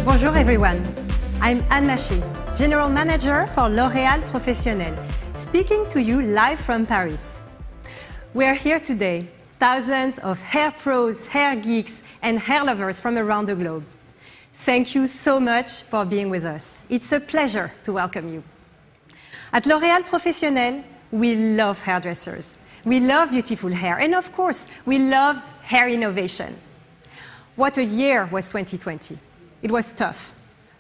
Bonjour everyone, I'm Anne Maché, General Manager for L'Oréal Professionnel, speaking to you live from Paris. We are here today, thousands of hair pros, hair geeks, and hair lovers from around the globe. Thank you so much for being with us. It's a pleasure to welcome you. At L'Oréal Professionnel, we love hairdressers. We love beautiful hair, and of course, we love hair innovation. What a year was 2020. It was tough,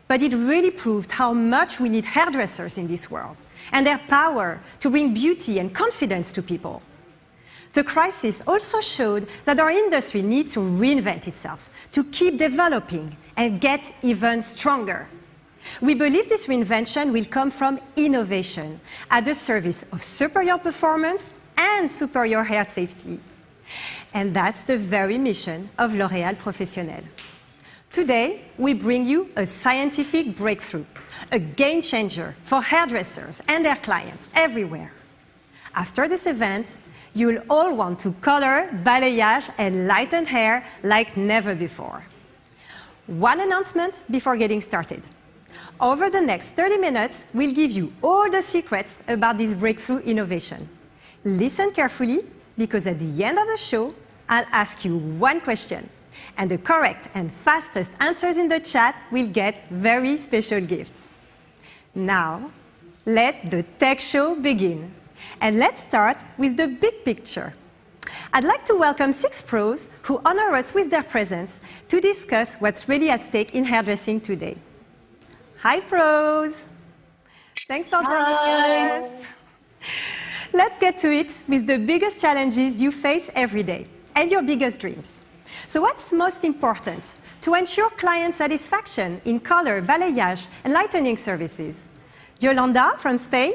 but it really proved how much we need hairdressers in this world and their power to bring beauty and confidence to people. The crisis also showed that our industry needs to reinvent itself, to keep developing and get even stronger. We believe this reinvention will come from innovation at the service of superior performance and superior hair safety. And that's the very mission of L'Oréal Professionnel. Today, we bring you a scientific breakthrough, a game changer for hairdressers and their clients everywhere. After this event, you'll all want to color, balayage, and lighten hair like never before. One announcement before getting started. Over the next 30 minutes, we'll give you all the secrets about this breakthrough innovation. Listen carefully, because at the end of the show, I'll ask you one question. And the correct and fastest answers in the chat will get very special gifts. Now, let the tech show begin. And let's start with the big picture. I'd like to welcome 6 pros who honor us with their presence to discuss what's really at stake in hairdressing today. Hi, pros! Thanks for joining us. Let's get to it with the biggest challenges you face every day and your biggest dreams. So what's most important to ensure client satisfaction in color, balayage, and lightening services? Yolanda from Spain?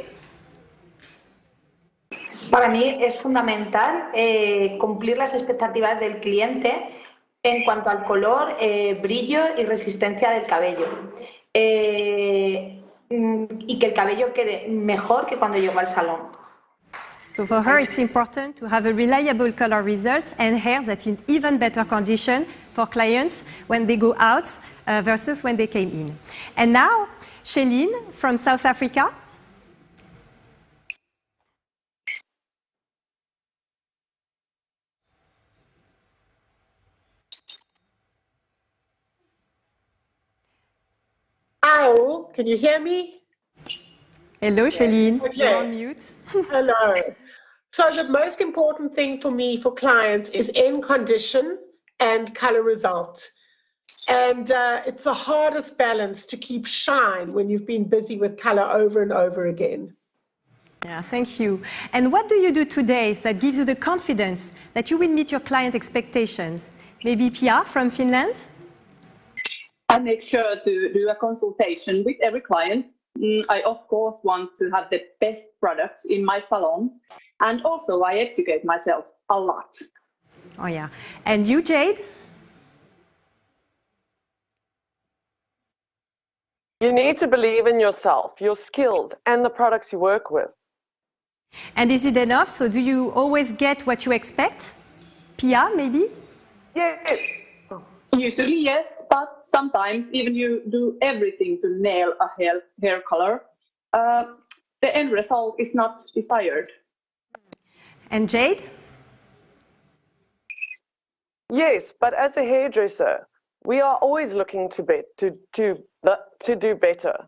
Para mí es fundamental cumplir las expectativas del cliente en cuanto al color, brillo y resistencia del cabello. Y que el cabello quede mejor que cuando llegó al salón. So for her, it's important to have a reliable color results and hair that's in even better condition for clients when they go out versus when they came in. And now, Shailene from South Africa. Hi all, can you hear me? Hello, Shailene. Okay. You're on mute. Hello. So the most important thing for me, for clients, is end condition and color results. And it's the hardest balance to keep shine when you've been busy with color over and over again. Yeah, thank you. And what do you do today that gives you the confidence that you will meet your client expectations? Maybe Pia from Finland? I make sure to do a consultation with every client. I, of course, want to have the best products in my salon. And also, I educate myself a lot. Oh, yeah. And you, Jade? You need to believe in yourself, your skills, and the products you work with. And is it enough? So do you always get what you expect? Pia, maybe? Yes. Usually, yes, but sometimes even you do everything to nail a hair color, the end result is not desired. And Jade? Yes, but as a hairdresser, we are always looking to do better.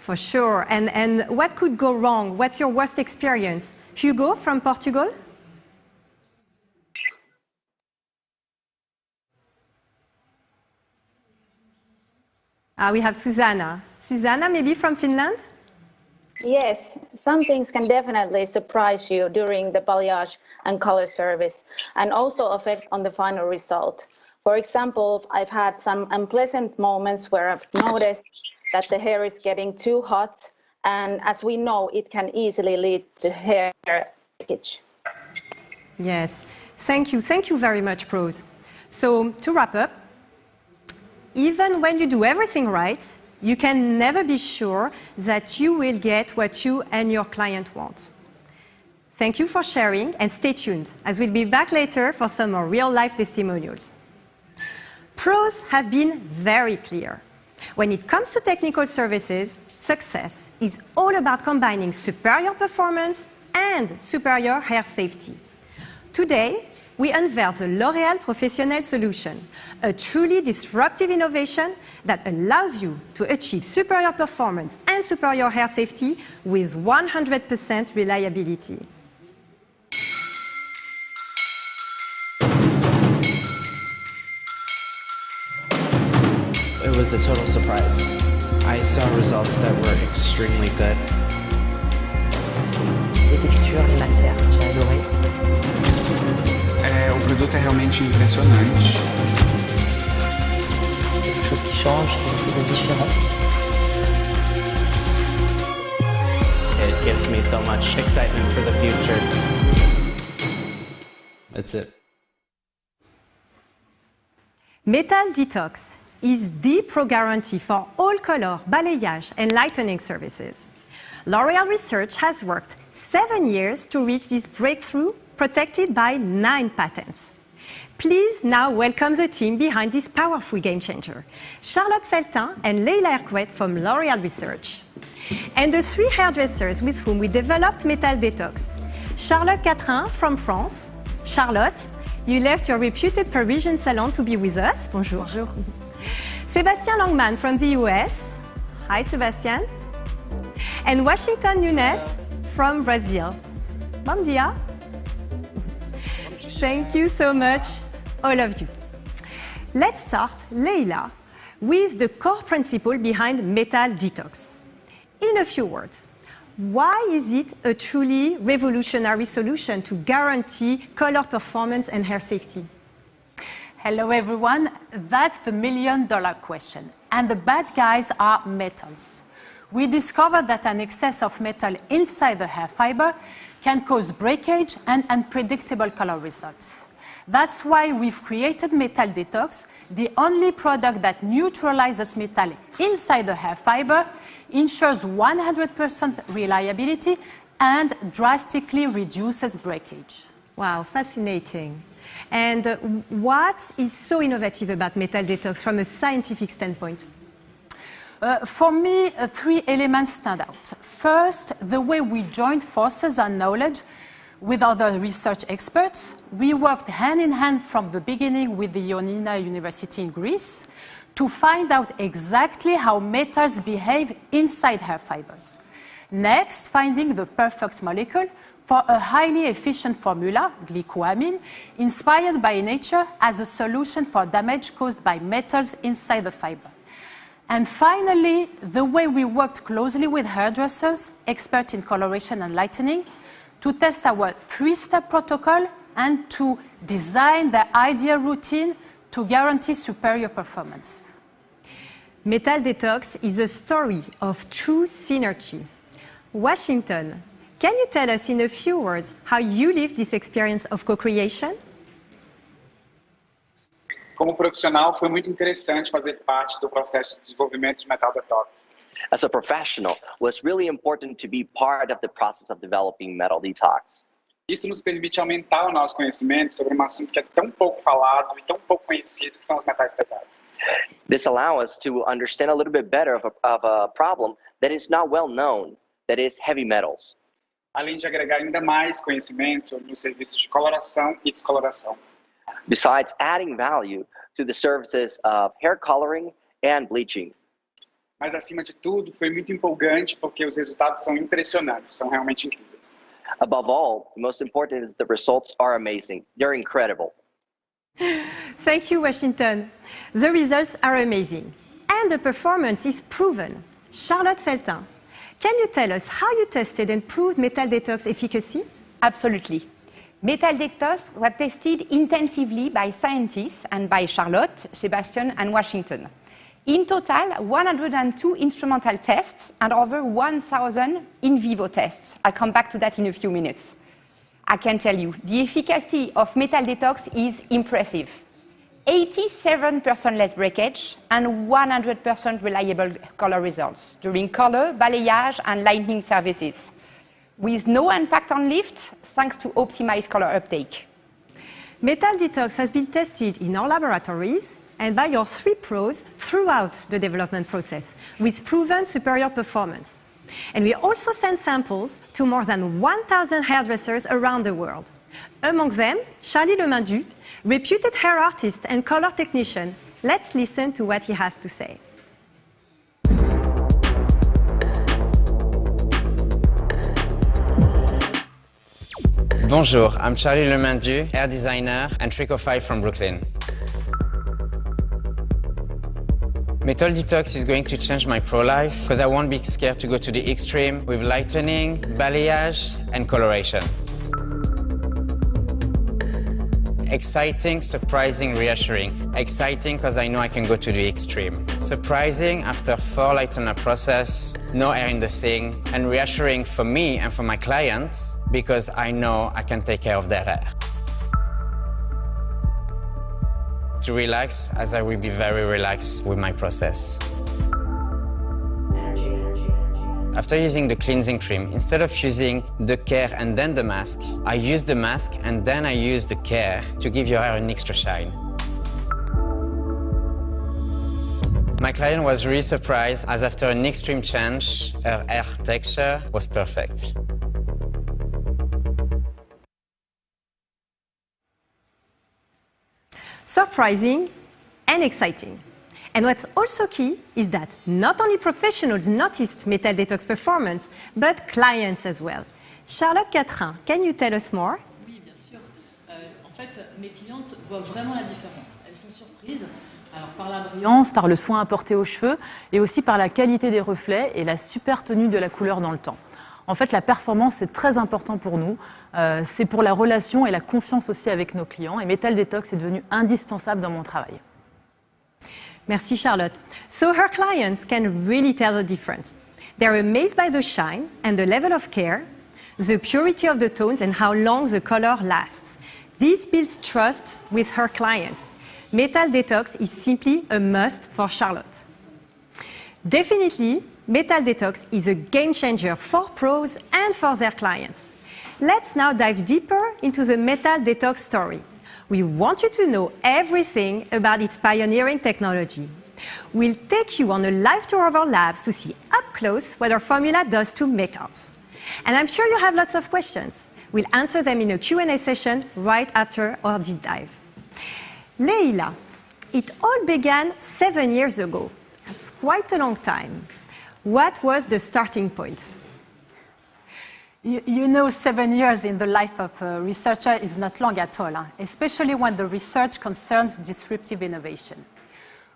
For sure. And what could go wrong? What's your worst experience? Hugo from Portugal? We have Susanna. Susanna, maybe from Finland? Yes, some things can definitely surprise you during the balayage and color service and also affect on the final result. For example, I've had some unpleasant moments where I've noticed that the hair is getting too hot, and as we know, it can easily lead to hair breakage. Yes, thank you. Thank you very much, pros. So to wrap up, even when you do everything right, you can never be sure that you will get what you and your client want. Thank you for sharing and stay tuned, as we'll be back later for some more real-life testimonials. Pros have been very clear. When it comes to technical services, success is all about combining superior performance and superior hair safety. Today, we unveil the L'Oréal Professionnel solution, a truly disruptive innovation that allows you to achieve superior performance and superior hair safety with 100% reliability. It was a total surprise. I saw results that were extremely good. Les textures, les matières, j'ai adoré. O produto é realmente impressionante. Quelque chose qui change, quelque chose de différent. It gives me so much excitement for the future. That's it. Metal Detox is the pro guarantee for all color, balayage, and lightening services. L'Oréal Research has worked 7 years to reach this breakthrough, protected by 9 patents. Please now welcome the team behind this powerful game changer, Charlotte Feltin and Leila Erquet from L'Oréal Research, and the 3 hairdressers with whom we developed Metal Detox. Charlotte Catrin from France. Charlotte, you left your reputed Parisian salon to be with us. Bonjour. Bonjour. Sébastien Langman from the US. Hi, Sébastien. And Washington Nunes from Brazil. Bom dia. Thank you so much, all of you. Let's start, Leila, with the core principle behind Metal Detox. In a few words, why is it a truly revolutionary solution to guarantee color performance and hair safety? Hello everyone, that's the million-dollar question. And the bad guys are metals. We discovered that an excess of metal inside the hair fiber can cause breakage and unpredictable color results. That's why we've created Metal Detox, the only product that neutralizes metal inside the hair fiber, ensures 100% reliability, and drastically reduces breakage. Wow, fascinating. And what is so innovative about Metal Detox from a scientific standpoint? For me, 3 elements stand out. First, the way we joined forces and knowledge with other research experts. We worked hand in hand from the beginning with the Ioannina University in Greece to find out exactly how metals behave inside hair fibers. Next, finding the perfect molecule for a highly efficient formula, glycoamine, inspired by nature as a solution for damage caused by metals inside the fiber. And finally, the way we worked closely with hairdressers, experts in coloration and lightening, to test our 3-step protocol and to design the ideal routine to guarantee superior performance. Metal Detox is a story of true synergy. Washington, can you tell us in a few words how you lived this experience of co-creation? Como profissional, foi muito interessante fazer parte do processo de desenvolvimento de Metal Detox. As a professional, it was really important to be part of the process of developing Metal Detox. Isso nos permite aumentar o nosso conhecimento sobre um assunto que é tão pouco falado e tão pouco conhecido, que são os metais pesados. This allows us to understand a little bit better of a problem that is not well known, that is heavy metals. Além de agregar ainda mais conhecimento nos serviços de coloração e descoloração. Besides adding value to the services of hair coloring and bleaching. Mas, acima de tudo, foi muito empolgante porque os resultados são impressionantes, são realmente incríveis. Above all, the most important is the results are amazing. They're incredible. Thank you, Washington. The results are amazing. and the performance is proven. Charlotte Feltin, can you tell us how you tested and proved Metal Detox efficacy? Absolutely. Metal Detox was tested intensively by scientists and by Charlotte, Sebastian, and Washington. In total, 102 instrumental tests and over 1,000 in vivo tests. I'll come back to that in a few minutes. I can tell you, the efficacy of Metal Detox is impressive. 87% less breakage and 100% reliable color results during color, balayage, and lightning services, with no impact on lift, thanks to optimized color uptake. Metal Detox has been tested in our laboratories and by your 3 pros throughout the development process, with proven superior performance. And we also sent samples to more than 1,000 hairdressers around the world. Among them, Charlie Lemindu, reputed hair artist and color technician. Let's listen to what he has to say. Bonjour, I'm Charlie Lemindu, hair designer and trichophile from Brooklyn. Metal Detox is going to change my pro life because I won't be scared to go to the extreme with lightening, balayage, and coloration. Exciting, surprising, reassuring. Exciting because I know I can go to the extreme. Surprising after 4 lightener process, no hair in the sink, and reassuring for me and for my clients because I know I can take care of their hair. To relax, as I will be very relaxed with my process. After using the cleansing cream, instead of using the care and then the mask, I use the mask and then I use the care to give your hair an extra shine. My client was really surprised as after an extreme change, her hair texture was perfect. Surprising and exciting. And what's also key is that not only professionals noticed Metal Detox performance, but clients as well. Charlotte Catrin, can you tell us more? Oui, bien sûr. En fait, mes clientes voient vraiment la différence. Elles sont surprises alors, par la brillance, par le soin apporté aux cheveux et aussi par la qualité des reflets et la super tenue de la couleur dans le temps. En fait, la performance, c'est très important pour nous. C'est pour la relation et la confiance aussi avec nos clients. Et Metal Detox est devenu indispensable dans mon travail. Merci Charlotte. So her clients can really tell the difference. They're amazed by the shine and the level of care, the purity of the tones and how long the color lasts. This builds trust with her clients. Metal Detox is simply a must for Charlotte. Definitely, Metal Detox is a game changer for pros and for their clients. Let's now dive deeper into the Metal Detox story. We want you to know everything about its pioneering technology. We'll take you on a live tour of our labs to see up close what our formula does to metals. And I'm sure you have lots of questions. We'll answer them in a Q&A session right after our deep dive. Leila, it all began 7 years ago. That's quite a long time. What was the starting point? You know, 7 years in the life of a researcher is not long at all, especially when the research concerns disruptive innovation.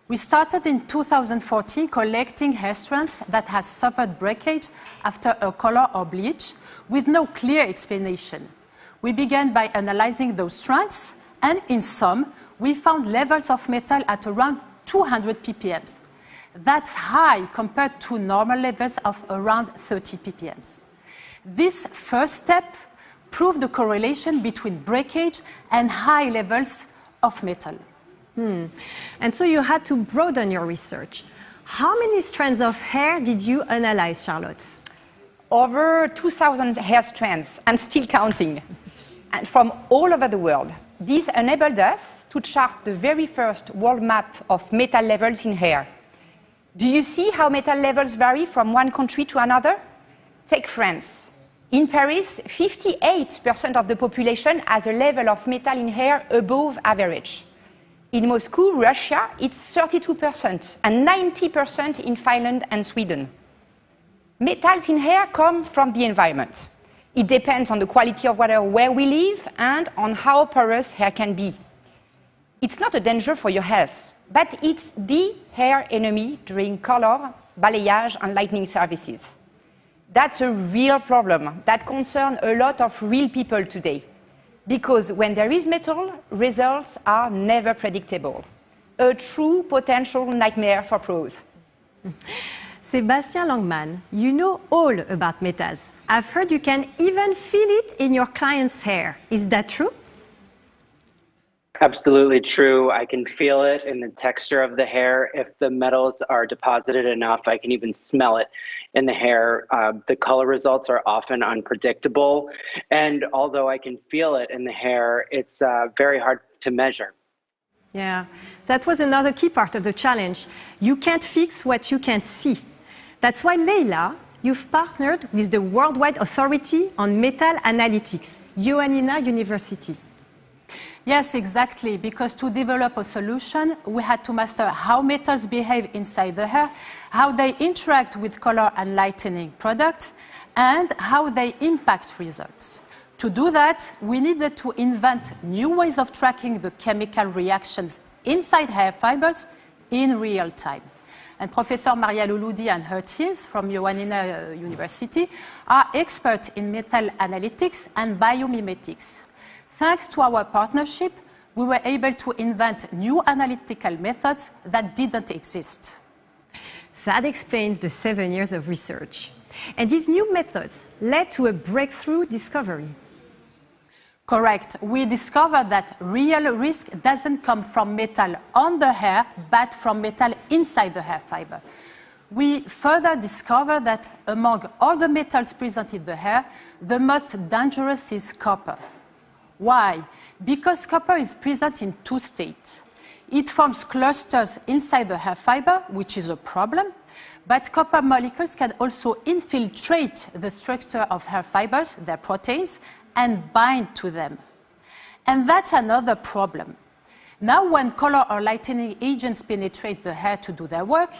We started in 2014 collecting hair strands that had suffered breakage after a color or bleach with no clear explanation. We began by analyzing those strands, and in some, we found levels of metal at around 200 ppm. That's high compared to normal levels of around 30 ppm. This first step proved the correlation between breakage and high levels of metal. And so you had to broaden your research. How many strands of hair did you analyze, Charlotte? Over 2,000 hair strands, and still counting, and from all over the world. This enabled us to chart the very first world map of metal levels in hair. Do you see how metal levels vary from one country to another? Take France. In Paris, 58% of the population has a level of metal in hair above average. In Moscow, Russia, it's 32% and 90% in Finland and Sweden. Metals in hair come from the environment. It depends on the quality of water where we live and on how porous hair can be. It's not a danger for your health, but it's the hair enemy during color, balayage, and lightening services. That's a real problem that concerns a lot of real people today. Because when there is metal, results are never predictable. A true potential nightmare for pros. Sébastien Langman, you know all about metals. I've heard you can even feel it in your client's hair. Is that true? Absolutely true. I can feel it in the texture of the hair. If the metals are deposited enough, I can even smell it in the hair. The color results are often unpredictable. And although I can feel it in the hair, it's very hard to measure. Yeah, that was another key part of the challenge. You can't fix what you can't see. That's why, Leila, you've partnered with the Worldwide Authority on Metal Analytics, Ioannina University. Yes, exactly, because to develop a solution, we had to master how metals behave inside the hair, how they interact with color and lightening products, and how they impact results. To do that, we needed to invent new ways of tracking the chemical reactions inside hair fibers in real time. And Professor Maria Luludi and her teams from Ioannina University are experts in metal analytics and biomimetics. Thanks to our partnership, we were able to invent new analytical methods that didn't exist. That explains the 7 years of research. And these new methods led to a breakthrough discovery. Correct. We discovered that real risk doesn't come from metal on the hair, but from metal inside the hair fiber. We further discovered that among all the metals present in the hair, the most dangerous is copper. Why? Because copper is present in two states. It forms clusters inside the hair fiber, which is a problem, but copper molecules can also infiltrate the structure of hair fibers, their proteins, and bind to them. And that's another problem. Now, when color or lightening agents penetrate the hair to do their work,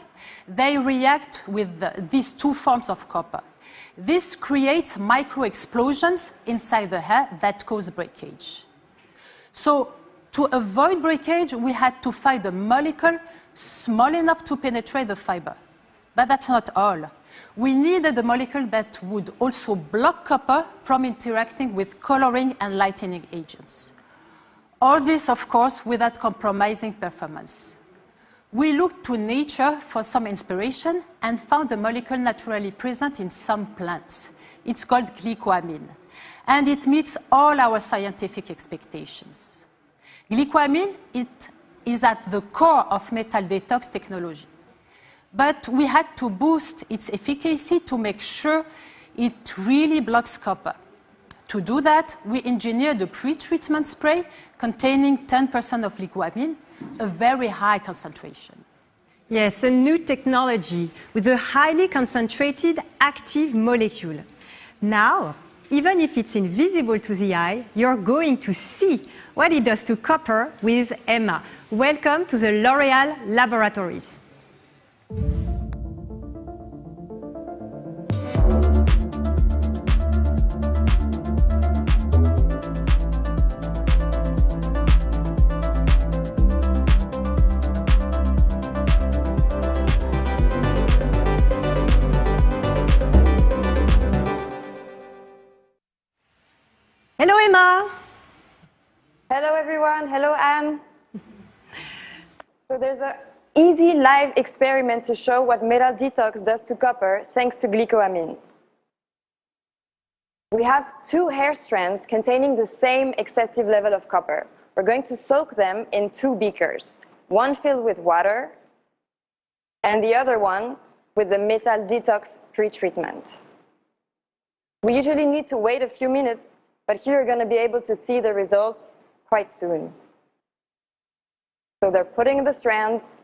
they react with these two forms of copper. This creates micro-explosions inside the hair that cause breakage. So, to avoid breakage, we had to find a molecule small enough to penetrate the fiber. But that's not all. We needed a molecule that would also block copper from interacting with coloring and lightening agents. All this, of course, without compromising performance. We looked to nature for some inspiration and found a molecule naturally present in some plants. It's called glycoamine, and it meets all our scientific expectations. Glycoamine, it is at the core of Metal Detox technology. But we had to boost its efficacy to make sure it really blocks copper. To do that, we engineered a pretreatment spray containing 10% of glycoamine, a very high concentration. Yes, a new technology with a highly concentrated active molecule. Now, even if it's invisible to the eye, you're going to see what it does to copper with Emma. Welcome to the L'Oréal laboratories. Hello, Emma. Hello, everyone. Hello, Anne. So there's an easy live experiment to show what Metal Detox does to copper thanks to glycoamine. We have two hair strands containing the same excessive level of copper. We're going to soak them in two beakers, one filled with water and the other one with the Metal Detox pretreatment. We usually need to wait a few minutes, but here you're going to be able to see the results quite soon. So they're putting the strands,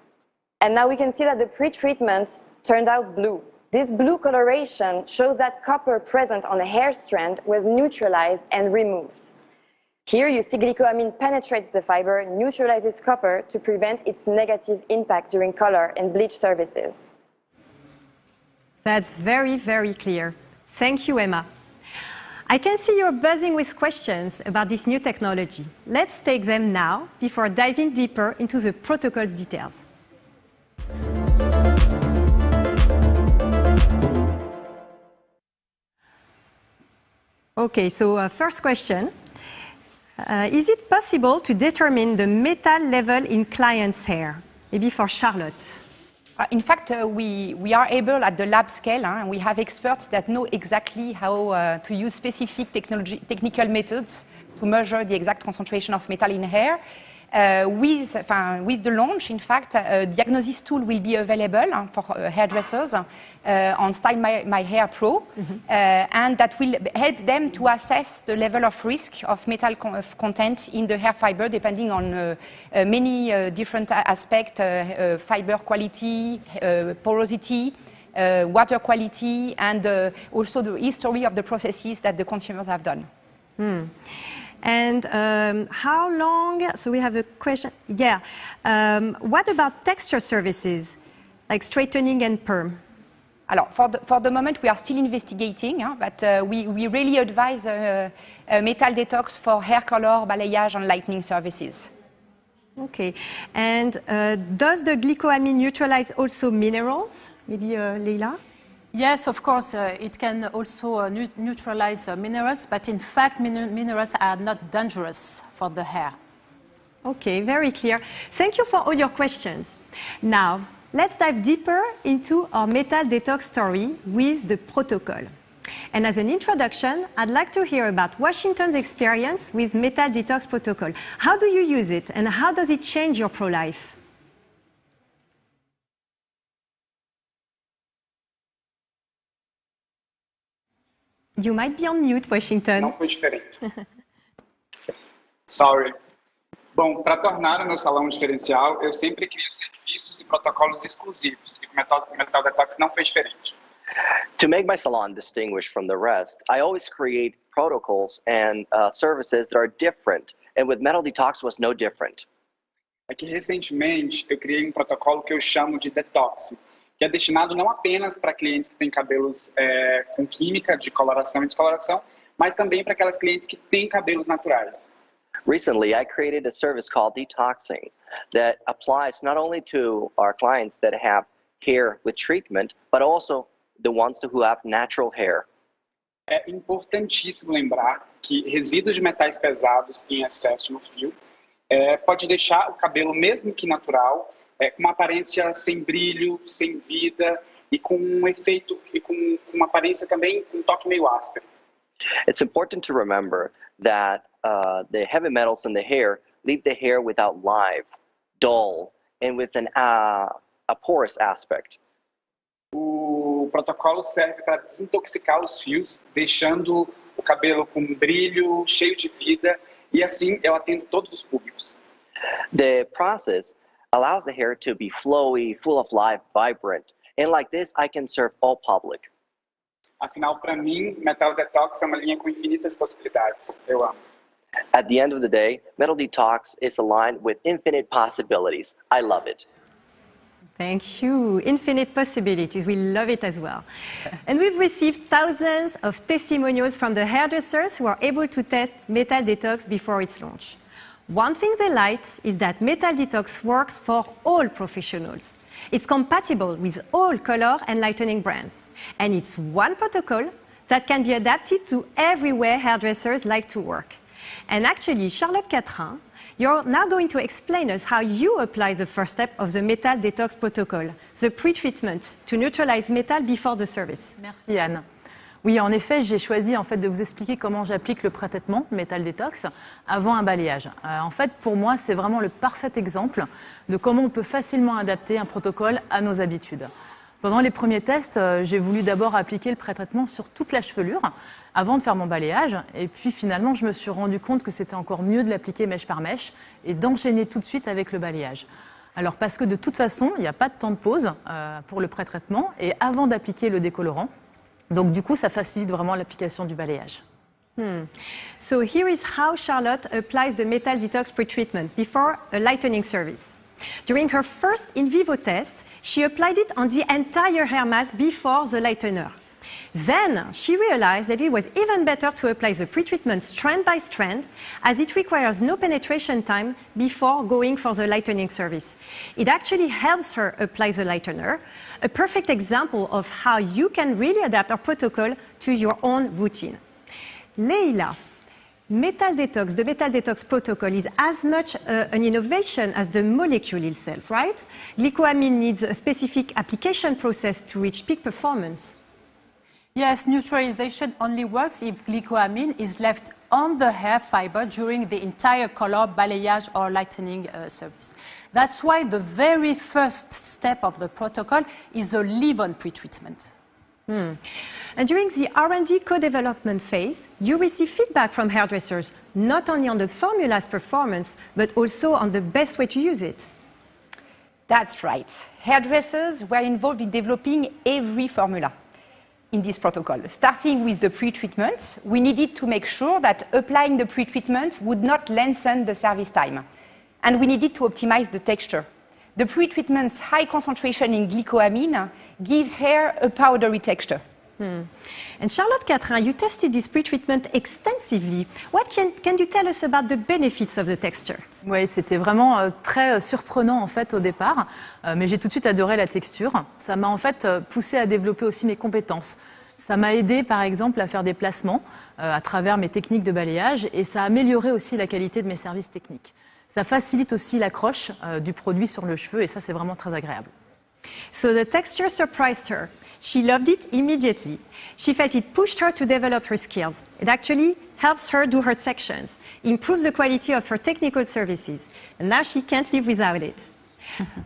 and now we can see that the pretreatment turned out blue. This blue coloration shows that copper present on the hair strand was neutralized and removed. Here you see glycoamine penetrates the fiber, neutralizes copper to prevent its negative impact during color and bleach services. That's very, very clear. Thank you, Emma. I can see you're buzzing with questions about this new technology. Let's take them now before diving deeper into the protocol's details. Okay, so first question. Is it possible to determine the metal level in clients' hair? Maybe for Charlotte. In fact, we are able at the lab scale, and we have experts that know exactly how to use specific technical methods to measure the exact concentration of metal in hair. With the launch, in fact, a diagnosis tool will be available for hairdressers on Style My Hair Pro, and that will help them to assess the level of risk of metal content in the hair fiber, depending on many different aspects, fiber quality, porosity, water quality, and also the history of the processes that the consumers have done. And how long, so we have a question, yeah. What about texture services, like straightening and perm? Alors, for the moment, we are still investigating, but we really advise Metal Detox for hair color, balayage, and lightening services. Okay. And does the glycoamine neutralize also minerals? Maybe Leila? Yes, of course, it can also neutralize minerals, but in fact, minerals are not dangerous for the hair. Okay, very clear. Thank you for all your questions. Now, let's dive deeper into our Metal Detox story with the protocol. And as an introduction, I'd like to hear about Washington's experience with Metal Detox protocol. How do you use it, and how does it change your pro-life? You might be on mute, Washington. Não foi diferente. Sorry. Bom, para tornar o meu salão diferencial, eu sempre crio serviços e protocolos exclusivos. E o Metal Detox não foi diferente. To make my salon distinguished from the rest, I always create protocols and services that are different. And with Metal Detox was no different. Aqui recentemente eu criei protocolo que eu chamo de Detox, que é destinado não apenas para clientes que têm cabelos com química de coloração e descoloração, mas também para aquelas clientes que têm cabelos naturais. Recently, I created a service called Detoxing that applies not only to our clients that have hair with treatment, but also the ones who have natural hair. É importantíssimo lembrar que resíduos de metais pesados em excesso no fio pode deixar o cabelo, mesmo que natural, com uma aparência sem brilho, sem vida e com um efeito e com uma aparência também com um toque meio áspero. It's important to remember that the heavy metals in the hair leave the hair without life, dull, and with a porous aspect. O protocolo serve para desintoxicar os fios, deixando o cabelo com brilho, cheio de vida, e assim eu atendo todos os públicos. The process allows the hair to be flowy, full of life, vibrant, and like this I can serve all public. Afinal, para mim, Metal Detox é uma linha com infinitas possibilidades. Eu amo. At the end of the day, Metal Detox is aligned with infinite possibilities. I love it. Thank you. Infinite possibilities. We love it as well. And we've received thousands of testimonials from the hairdressers who are able to test Metal Detox before its launch. One thing they liked is that Metal Detox works for all professionals. It's compatible with all color and lightening brands. And it's one protocol that can be adapted to everywhere hairdressers like to work. And actually, Charlotte Catrin, you're now going to explain us how you apply the first step of the Metal Detox protocol, the pre-treatment to neutralize metal before the service. Merci Anne. Oui, en effet, j'ai choisi de vous expliquer comment j'applique le pré-traitement Metal Detox avant un balayage. En fait, pour moi, c'est vraiment le parfait exemple de comment on peut facilement adapter un protocole à nos habitudes. Pendant les premiers tests, j'ai voulu d'abord appliquer le pré-traitement sur toute la chevelure avant de faire mon balayage. Et puis finalement, je me suis rendu compte que c'était encore mieux de l'appliquer mèche par mèche et d'enchaîner tout de suite avec le balayage. Alors parce que de toute façon, il n'y a pas de temps de pause pour le pré-traitement et avant d'appliquer le décolorant. Donc du coup, ça facilite vraiment l'application du balayage. So here is how Charlotte applies the Metal Detox pre-treatment before a lightening service. During her first in vivo test, she applied it on the entire hair mass before the lightener. Then she realized that it was even better to apply the pretreatment strand by strand, as it requires no penetration time before going for the lightening service. It actually helps her apply the lightener, a perfect example of how you can really adapt our protocol to your own routine. Leila, Metal Detox, the Metal Detox protocol is as much an innovation as the molecule itself, right? Glycoamine needs a specific application process to reach peak performance. Yes, neutralization only works if glycoamine is left on the hair fiber during the entire color, balayage, or lightening service. That's why the very first step of the protocol is a leave-on pretreatment. And during the R&D co-development phase, you receive feedback from hairdressers, not only on the formula's performance, but also on the best way to use it. That's right. Hairdressers were involved in developing every formula in this protocol. Starting with the pretreatment, we needed to make sure that applying the pretreatment would not lengthen the service time. And we needed to optimize the texture. The pretreatment's high concentration in glycoamine gives hair a powdery texture. And Charlotte Catrin, you tested this pretreatment extensively. What can you tell us about the benefits of the texture? Oui, c'était vraiment très surprenant en fait au départ, mais j'ai tout de suite adoré la texture. Ça m'a en fait poussé à développer aussi mes compétences. Ça m'a aidé par exemple à faire des placements à travers mes techniques de balayage et ça a amélioré aussi la qualité de mes services techniques. Ça facilite aussi l'accroche du produit sur le cheveu et ça c'est vraiment très agréable. So the texture surprised her. She loved it immediately. She felt it pushed her to develop her skills. It actually helps her do her sections, improves the quality of her technical services, and now she can't live without it.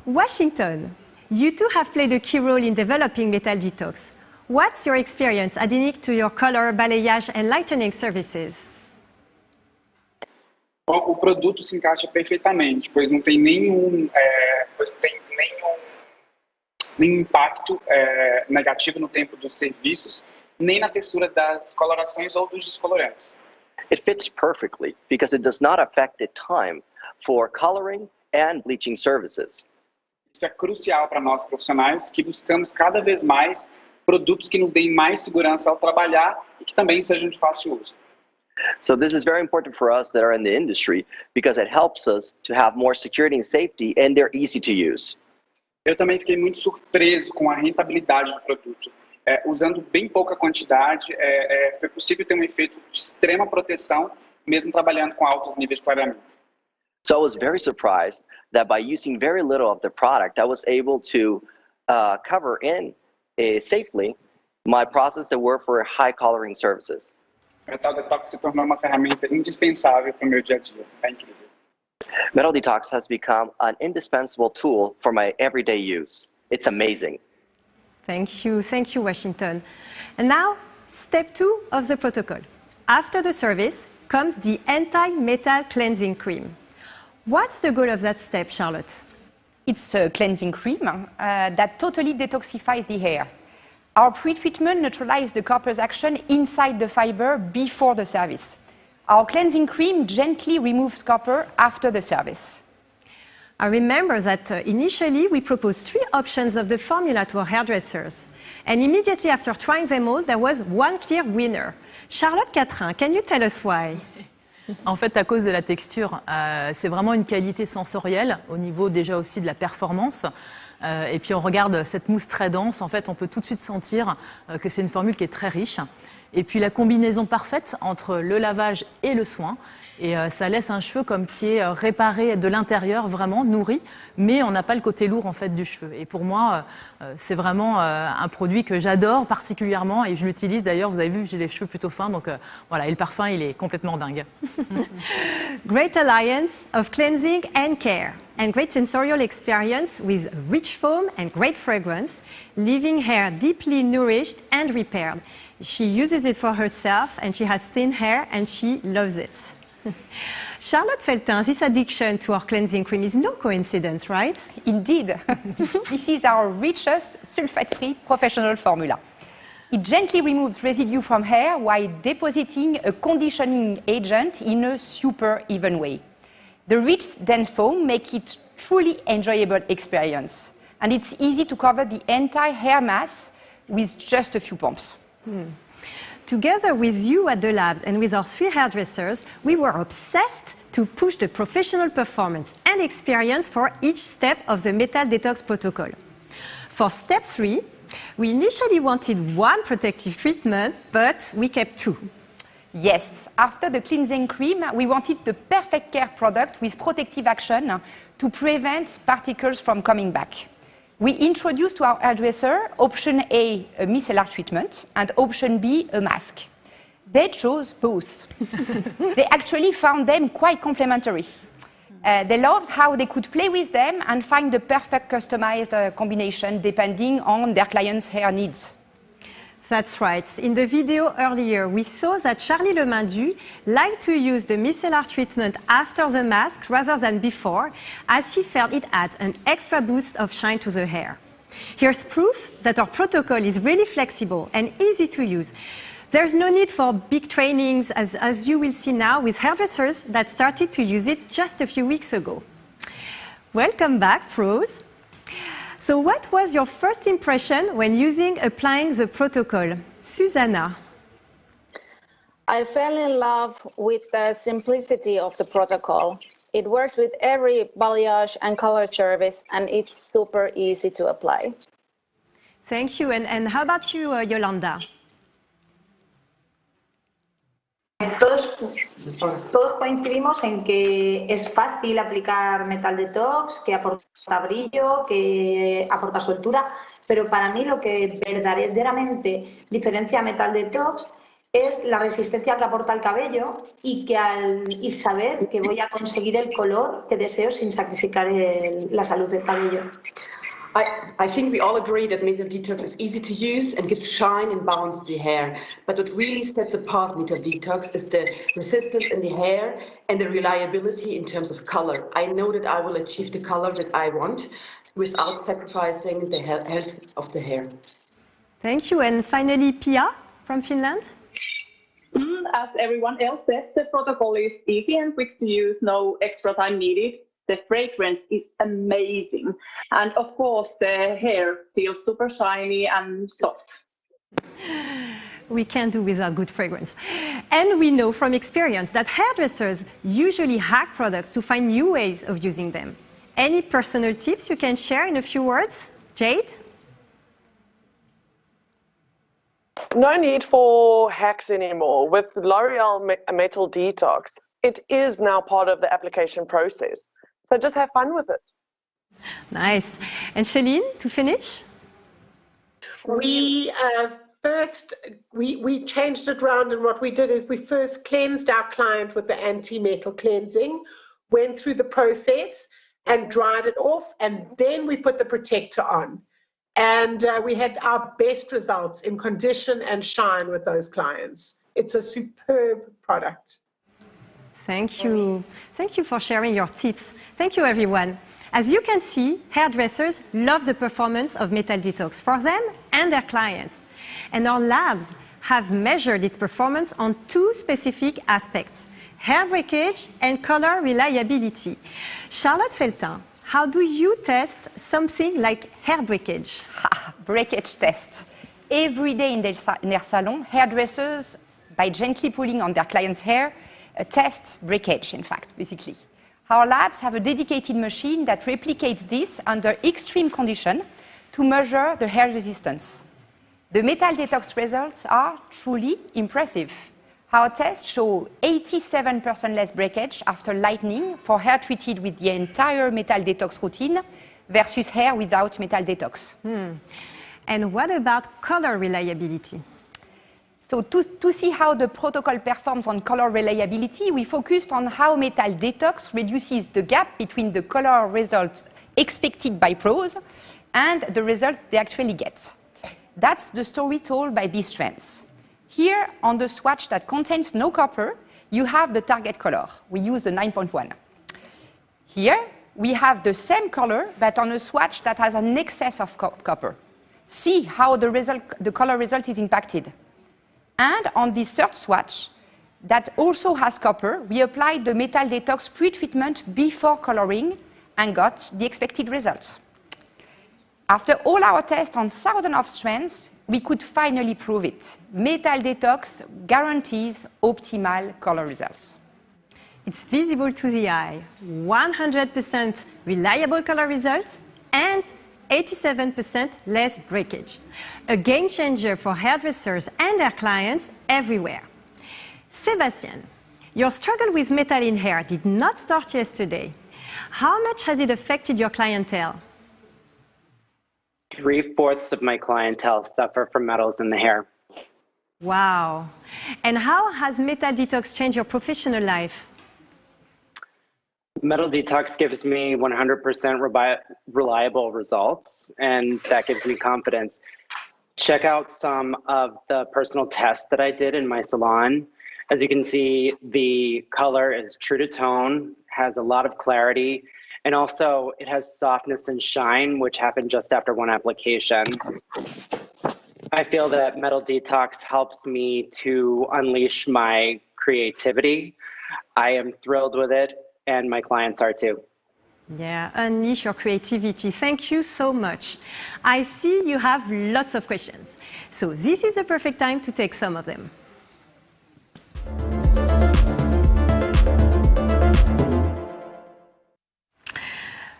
Washington, you too have played a key role in developing Metal Detox. What's your experience adding it to your color, balayage, and lightening services? Bom, o produto se encaixa perfeitamente, pois não tem nenhum impacto negativo no tempo dos serviços, nem na textura das colorações ou dos descolorantes. It fits perfectly because it does not affect the time for coloring and bleaching services. Isso é crucial para nós profissionais que buscamos cada vez mais produtos que nos deem mais segurança ao trabalhar e que também sejam de fácil uso. So this is very important for us that are in the industry because it helps us to have more security and safety and they're easy to use. Eu também fiquei muito surpreso com a rentabilidade do produto. Usando bem pouca quantidade, foi possível ter um efeito de extrema proteção, mesmo trabalhando com altos níveis de clareamento. So I was very surprised that by using very little of the product, I was able to cover in safely my process that were for high coloring services. Metal Detox se tornou uma ferramenta indispensável para o meu dia a dia. É incrível. Metal Detox has become an indispensable tool for my everyday use. It's amazing. Thank you, Washington. And now, step 2 of the protocol. After the service comes the anti-metal cleansing cream. What's the goal of that step, Charlotte? It's a cleansing cream that totally detoxifies the hair. Our pretreatment neutralizes the copper's action inside the fiber before the service. Our cleansing cream gently removes copper after the service. I remember that initially we proposed 3 options of the formula to our hairdressers. And immediately after trying them all, there was one clear winner. Charlotte Catrin, can you tell us why? En fait, à cause de la texture, c'est vraiment une qualité sensorielle au niveau déjà aussi de la performance. Et puis on regarde cette mousse très dense, en fait on peut tout de suite sentir que c'est une formule qui est très riche. Et puis la combinaison parfaite entre le lavage et le soin. Et ça laisse un cheveu comme qui est réparé de l'intérieur, vraiment nourri, mais on n'a pas le côté lourd en fait du cheveu. Et pour moi, c'est vraiment un produit que j'adore particulièrement et je l'utilise d'ailleurs. Vous avez vu, j'ai les cheveux plutôt fins, donc voilà. Et le parfum, il est complètement dingue. Great alliance of cleansing and care, and great sensorial experience with rich foam and great fragrance, leaving hair deeply nourished and repaired. She uses it for herself, and she has thin hair, and she loves it. Charlotte Feltin, this addiction to our cleansing cream is no coincidence, right? Indeed. This is our richest sulfate-free professional formula. It gently removes residue from hair while depositing a conditioning agent in a super even way. The rich, dense foam makes it truly enjoyable experience. And it's easy to cover the entire hair mass with just a few pumps. Together with you at the labs and with our 3 hairdressers, we were obsessed to push the professional performance and experience for each step of the Metal Detox protocol. For step 3, we initially wanted 1 protective treatment, but we kept 2. Yes, after the cleansing cream, we wanted the perfect care product with protective action to prevent particles from coming back. We introduced to our hairdresser option A, a micellar treatment, and option B, a mask. They chose both. They actually found them quite complementary. They loved how they could play with them and find the perfect customized combination depending on their client's hair needs. That's right. In the video earlier, we saw that Charlie Lemindu liked to use the micellar treatment after the mask rather than before, as he felt it adds an extra boost of shine to the hair. Here's proof that our protocol is really flexible and easy to use. There's no need for big trainings, as you will see now with hairdressers that started to use it just a few weeks ago. Welcome back, pros. So what was your first impression when applying the protocol? Susanna. I fell in love with the simplicity of the protocol. It works with every balayage and color service, and it's super easy to apply. Thank you. And how about you, Yolanda? Todos coincidimos en que es fácil aplicar Metal Detox, que aporta brillo, que aporta soltura, pero para mí lo que verdaderamente diferencia a Metal Detox es la resistencia que aporta el cabello y saber que voy a conseguir el color que deseo sin sacrificar la salud del cabello. I think we all agree that Metal Detox is easy to use and gives shine and balance to the hair. But what really sets apart Metal Detox is the resistance in the hair and the reliability in terms of color. I know that I will achieve the color that I want without sacrificing the health of the hair. Thank you. And finally, Pia from Finland. As everyone else said, the protocol is easy and quick to use, no extra time needed. The fragrance is amazing. And of course, the hair feels super shiny and soft. We can't do without good fragrance. And we know from experience that hairdressers usually hack products to find new ways of using them. Any personal tips you can share in a few words? Jade? No need for hacks anymore. With L'Oreal Metal Detox, it is now part of the application process. So just have fun with it. Nice. And Shaleen, to finish? We changed it around, and what we did is we first cleansed our client with the anti-metal cleansing, went through the process and dried it off, and then we put the protector on. And we had our best results in condition and shine with those clients. It's a superb product. Thank you. Thank you for sharing your tips. Thank you, everyone. As you can see, hairdressers love the performance of Metal Detox for them and their clients. And our labs have measured its performance on 2 specific aspects: hair breakage and color reliability. Charlotte Feltin, how do you test something like hair breakage? Breakage test. Every day in their salon, hairdressers, by gently pulling on their client's hair, test breakage, in fact, basically. Our labs have a dedicated machine that replicates this under extreme conditions to measure the hair resistance. The Metal Detox results are truly impressive. Our tests show 87% less breakage after lightening for hair treated with the entire Metal Detox routine versus hair without Metal Detox. And what about color reliability? So to see how the protocol performs on color reliability, we focused on how Metal Detox reduces the gap between the color results expected by pros and the results they actually get. That's the story told by these strands. Here, on the swatch that contains no copper, you have the target color. We use the 9.1. Here, we have the same color, but on a swatch that has an excess of copper. See how the color result is impacted. And on this third swatch, that also has copper, we applied the Metal Detox pre-treatment before coloring and got the expected results. After all our tests on thousands of strands, we could finally prove it. Metal Detox guarantees optimal color results. It's visible to the eye, 100% reliable color results, and 87% less breakage. A game changer for hairdressers and their clients everywhere. Sébastien, your struggle with metal in hair did not start yesterday. How much has it affected your clientele? 3/4 of my clientele suffer from metals in the hair. Wow. And how has Metal Detox changed your professional life? Metal Detox gives me 100% reliable results, and that gives me confidence. Check out some of the personal tests that I did in my salon. As you can see, the color is true to tone, has a lot of clarity, and also it has softness and shine, which happened just after one application. I feel that Metal Detox helps me to unleash my creativity. I am thrilled with it, and my clients are too. Yeah, unleash your creativity. Thank you so much. I see you have lots of questions. So this is the perfect time to take some of them.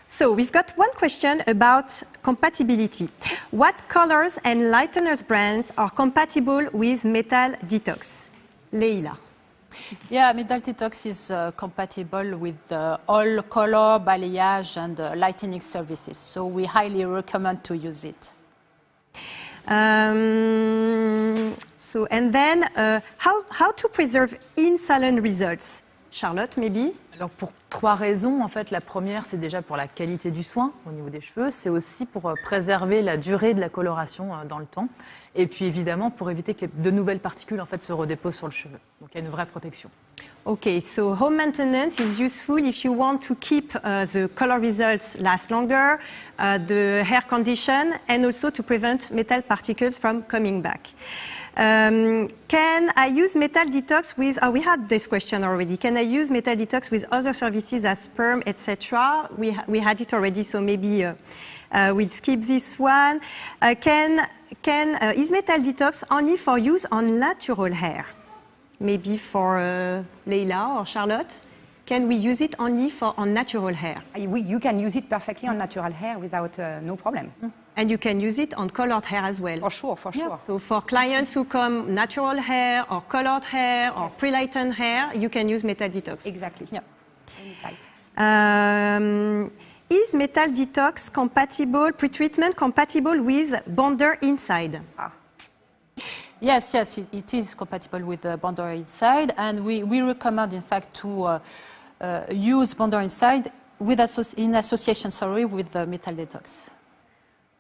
So we've got one question about compatibility. What colors and lighteners brands are compatible with Metal Detox? Leila. Yeah, Metal Detox is compatible with all color, balayage, and lightening services. So we highly recommend to use it. How to preserve in-salon results? Charlotte, maybe? Alors pour 3 raisons, en fait, la première c'est déjà pour la qualité du soin au niveau des cheveux, c'est aussi pour préserver la durée de la coloration dans le temps, et puis évidemment pour éviter que de nouvelles particules en fait se redéposent sur le cheveu. Donc il y a une vraie protection. Okay, so home maintenance is useful if you want to keep the color results last longer, the hair condition, and also to prevent metal particles from coming back. Can I use Metal Detox with, we had this question already, can I use Metal Detox with other services as sperm, etc.? We had it already, so maybe we'll skip this one. Is Metal Detox only for use on natural hair? Maybe for Leila or Charlotte? Can we use it only on natural hair? You can use it perfectly on natural hair without no problem. And you can use it on colored hair as well? For sure, for sure. Yeah. So for clients who come natural hair or colored hair or pre-lightened hair, you can use Metal Detox? Exactly. Yeah. Is Metal Detox compatible, pre-treatment compatible with Bonder Inside? Yes, it is compatible with the Bonder Inside, and we recommend, in fact, to use Bonder Inside in association, with the Metal Detox.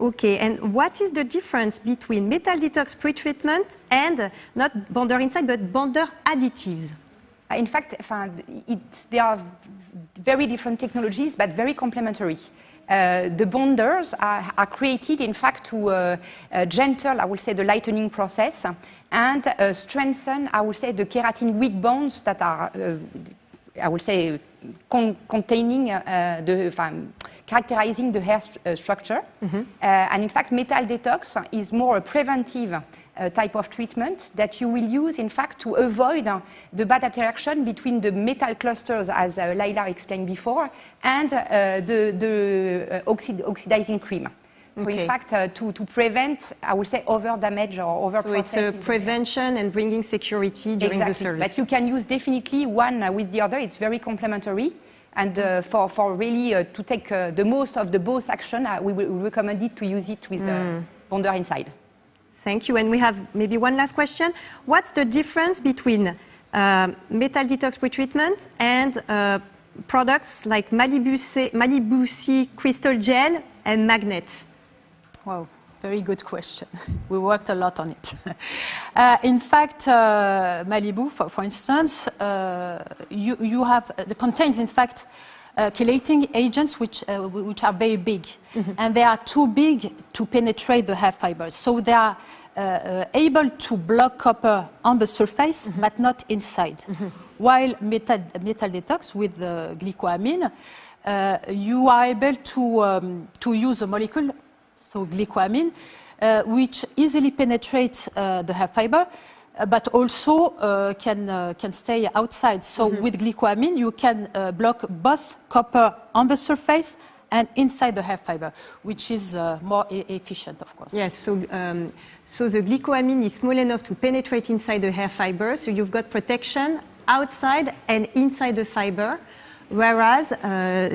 Okay, and what is the difference between Metal Detox pre-treatment and not Bonder Inside, but Bonder additives? In fact, they are very different technologies, but very complementary. The bonders are created, in fact, to gentle, I would say, the lightening process and strengthen, I would say, the keratin weak bonds that are, I would say, containing characterizing the hair structure. And in fact, Metal Detox is more a preventive type of treatment that you will use, in fact, to avoid the bad interaction between the metal clusters, as Leila explained before, and the oxidizing cream. So in fact, to prevent, I would say, over damage or over process. So it's a prevention and bringing security during the service. But you can use definitely one with the other. It's very complementary. And for really to take the most of the both action, we recommend it to use it with Bonder Inside. Thank you. And we have maybe one last question. What's the difference between Metal Detox pre-treatment and products like Malibu C Crystal Gel and Magnet? Wow, very good question. We worked a lot on it. In fact, Malibu, for instance, contains, in fact, chelating agents which are very big, and they are too big to penetrate the hair fibers. So they are able to block copper on the surface, but not inside. While Metal Detox with the glycoamine, you are able to use a molecule so glycoamine, which easily penetrates the hair fiber, but also can stay outside. So with glycoamine, you can block both copper on the surface and inside the hair fiber, which is more efficient, of course. Yes, so the glycoamine is small enough to penetrate inside the hair fiber, so you've got protection outside and inside the fiber, whereas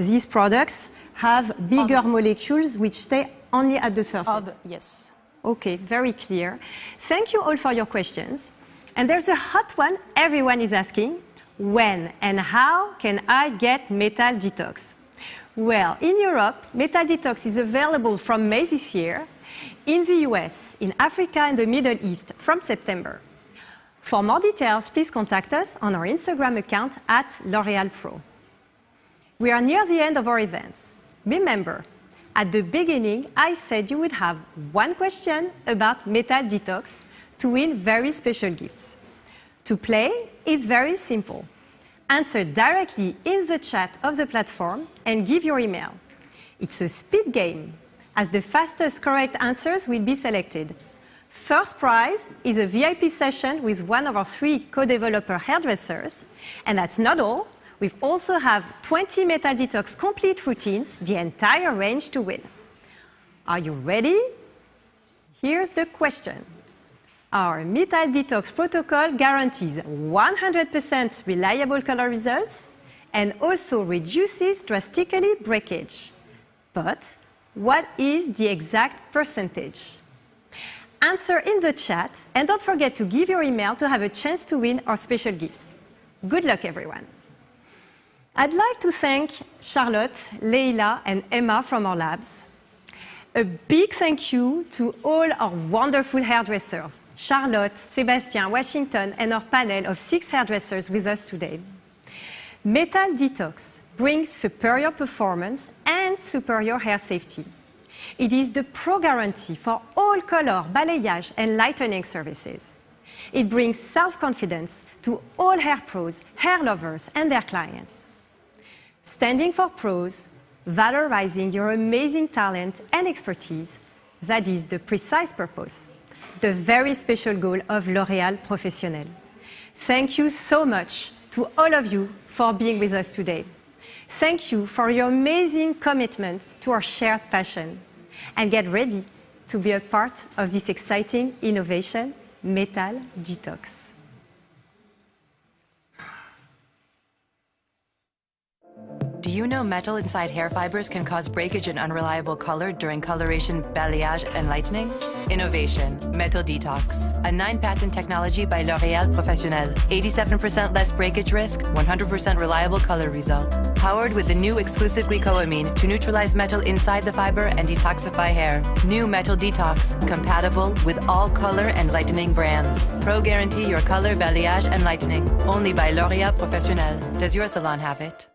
these products have bigger molecules which stay only at the surface. Yes. Okay, very clear. Thank you all for your questions. And there's a hot one everyone is asking: when and how can I get Metal Detox? Well, in Europe, Metal Detox is available from May this year, in the US, in Africa and the Middle East from September. For more details, please contact us on our Instagram account at L'Oréal Pro. We are near the end of our events. Remember, at the beginning, I said you would have one question about Metal Detox to win very special gifts. To play, it's very simple. Answer directly in the chat of the platform and give your email. It's a speed game, as the fastest correct answers will be selected. First prize is a VIP session with one of our 3 co-developer hairdressers. And that's not all. We also have 20 Metal Detox complete routines, the entire range to win. Are you ready? Here's the question. Our Metal Detox protocol guarantees 100% reliable color results and also reduces drastically breakage. But what is the exact percentage? Answer in the chat and don't forget to give your email to have a chance to win our special gifts. Good luck, everyone. I'd like to thank Charlotte, Leila, and Emma from our labs. A big thank you to all our wonderful hairdressers, Charlotte, Sébastien, Washington, and our panel of 6 hairdressers with us today. Metal Detox brings superior performance and superior hair safety. It is the pro guarantee for all color, balayage, and lightening services. It brings self-confidence to all hair pros, hair lovers, and their clients. Standing for pros, valorizing your amazing talent and expertise, that is the precise purpose, the very special goal of L'Oréal Professionnel. Thank you so much to all of you for being with us today. Thank you for your amazing commitment to our shared passion. And get ready to be a part of this exciting innovation, Metal Detox. Do you know metal inside hair fibers can cause breakage and unreliable color during coloration, balayage, and lightening? Innovation, Metal Detox, a 9-patent technology by L'Oréal Professionnel. 87% less breakage risk, 100% reliable color result. Powered with the new exclusive glycoamine to neutralize metal inside the fiber and detoxify hair. New Metal Detox, compatible with all color and lightening brands. Pro guarantee your color, balayage, and lightening. Only by L'Oréal Professionnel. Does your salon have it?